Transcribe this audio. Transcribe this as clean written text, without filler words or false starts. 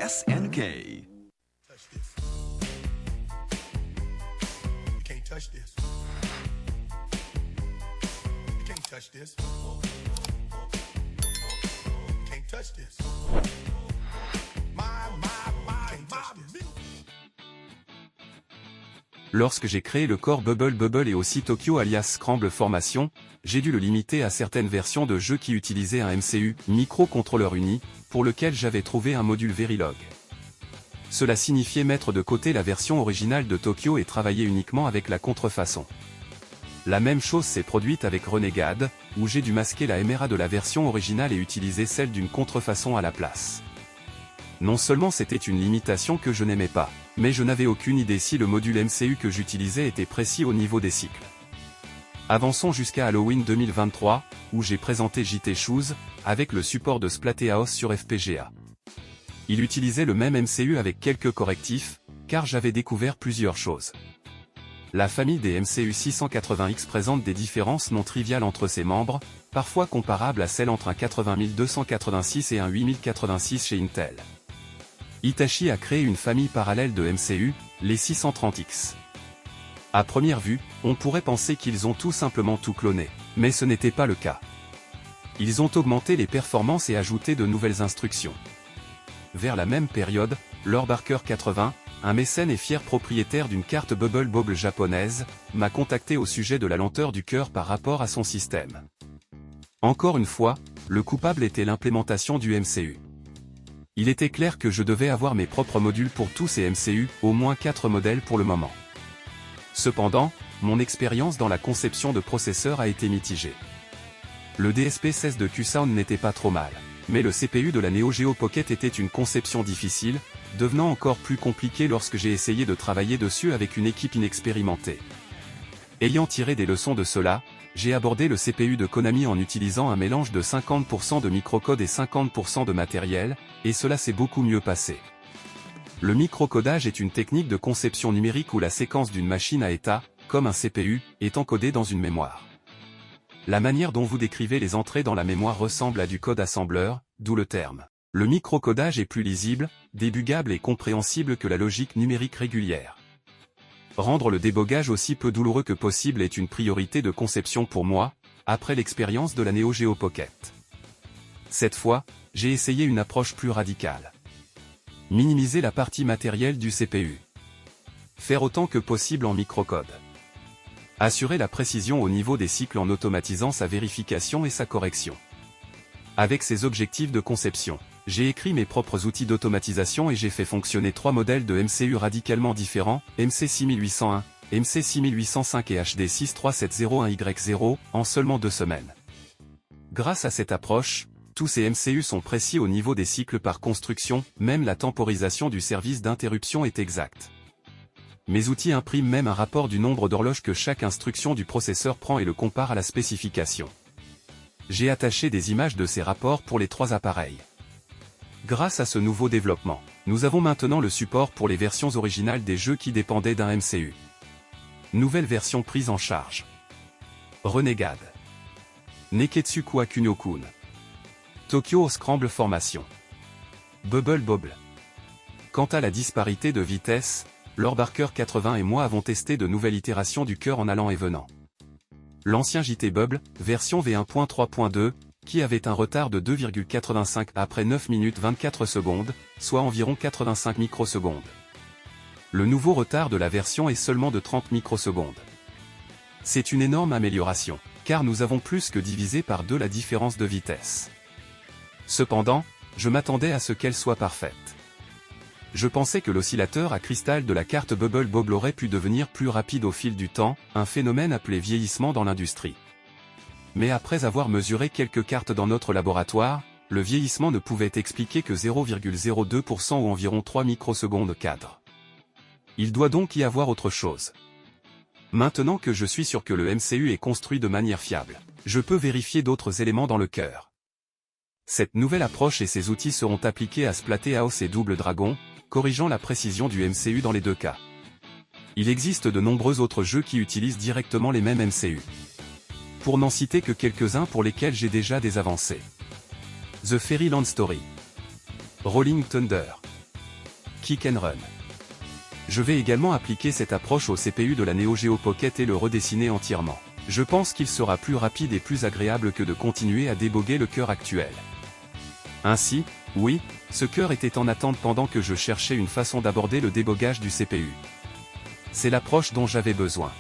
SNK. Touch this. You can't touch this. You can't touch this. Lorsque j'ai créé le corps Bubble et aussi Tokyo alias Scramble Formation, j'ai dû le limiter à certaines versions de jeux qui utilisaient un MCU, microcontrôleur uni, pour lequel j'avais trouvé un module Verilog. Cela signifiait mettre de côté la version originale de Tokyo et travailler uniquement avec la contrefaçon. La même chose s'est produite avec Renegade, où j'ai dû masquer la MRA de la version originale et utiliser celle d'une contrefaçon à la place. Non seulement c'était une limitation que je n'aimais pas, mais je n'avais aucune idée si le module MCU que j'utilisais était précis au niveau des cycles. Avançons jusqu'à Halloween 2023, où j'ai présenté JT Shoes, avec le support de Splatterhouse sur FPGA. Il utilisait le même MCU avec quelques correctifs, car j'avais découvert plusieurs choses. La famille des MCU 680X présente des différences non triviales entre ses membres, parfois comparables à celles entre un 80286 et un 8086 chez Intel. Hitachi a créé une famille parallèle de MCU, les 630X. À première vue, on pourrait penser qu'ils ont tout simplement tout cloné, mais ce n'était pas le cas. Ils ont augmenté les performances et ajouté de nouvelles instructions. Vers la même période, Lord Barker 80, un mécène et fier propriétaire d'une carte Bubble Bobble japonaise, m'a contacté au sujet de la lenteur du cœur par rapport à son système. Encore une fois, le coupable était l'implémentation du MCU. Il était clair que je devais avoir mes propres modules pour tous ces MCU, au moins 4 modèles pour le moment. Cependant, mon expérience dans la conception de processeurs a été mitigée. Le DSP-16 de QSound n'était pas trop mal, mais le CPU de la Neo Geo Pocket était une conception difficile, devenant encore plus compliqué lorsque j'ai essayé de travailler dessus avec une équipe inexpérimentée. Ayant tiré des leçons de cela, j'ai abordé le CPU de Konami en utilisant un mélange de 50% de microcode et 50% de matériel, et cela s'est beaucoup mieux passé. Le microcodage est une technique de conception numérique où la séquence d'une machine à état, comme un CPU, est encodée dans une mémoire. La manière dont vous décrivez les entrées dans la mémoire ressemble à du code assembleur, d'où le terme. Le microcodage est plus lisible, débugable et compréhensible que la logique numérique régulière. Rendre le débogage aussi peu douloureux que possible est une priorité de conception pour moi, après l'expérience de la Neo Geo Pocket. Cette fois, j'ai essayé une approche plus radicale. Minimiser la partie matérielle du CPU. Faire autant que possible en microcode. Assurer la précision au niveau des cycles en automatisant sa vérification et sa correction. Avec ces objectifs de conception, j'ai écrit mes propres outils d'automatisation et j'ai fait fonctionner 3 modèles de MCU radicalement différents, MC6801, MC6805 et HD63701Y0, en seulement 2 semaines. Grâce à cette approche, tous ces MCU sont précis au niveau des cycles par construction, même la temporisation du service d'interruption est exacte. Mes outils impriment même un rapport du nombre d'horloges que chaque instruction du processeur prend et le comparent à la spécification. J'ai attaché des images de ces rapports pour les 3 appareils. Grâce à ce nouveau développement, nous avons maintenant le support pour les versions originales des jeux qui dépendaient d'un MCU. Nouvelle version prise en charge. Renegade. Neketsu Kunio-kun. Tokyo Scramble Formation. Bubble Bobble. Quant à la disparité de vitesse, Lord Barker 80 et moi avons testé de nouvelles itérations du cœur en allant et venant. L'ancien JT Bubble, version V1.3.2, qui avait un retard de 2,85 après 9 minutes 24 secondes, soit environ 85 microsecondes. Le nouveau retard de la version est seulement de 30 microsecondes. C'est une énorme amélioration, car nous avons plus que divisé par 2 la différence de vitesse. Cependant, je m'attendais à ce qu'elle soit parfaite. Je pensais que l'oscillateur à cristal de la carte Bubble Bobble aurait pu devenir plus rapide au fil du temps, un phénomène appelé vieillissement dans l'industrie. Mais après avoir mesuré quelques cartes dans notre laboratoire, le vieillissement ne pouvait expliquer que 0,02% ou environ 3 microsecondes cadre. Il doit donc y avoir autre chose. Maintenant que je suis sûr que le MCU est construit de manière fiable, je peux vérifier d'autres éléments dans le cœur. Cette nouvelle approche et ces outils seront appliqués à Splatterhouse et Double Dragon, corrigeant la précision du MCU dans les 2 cas. Il existe de nombreux autres jeux qui utilisent directement les mêmes MCU. Pour n'en citer que quelques-uns pour lesquels j'ai déjà des avancées. The Fairyland Story. Rolling Thunder. kick and run. Je vais également appliquer cette approche au CPU de la Neo Geo Pocket et le redessiner entièrement. Je pense qu'il sera plus rapide et plus agréable que de continuer à déboguer le cœur actuel. Ainsi, oui, ce cœur était en attente pendant que je cherchais une façon d'aborder le débogage du CPU. C'est l'approche dont j'avais besoin.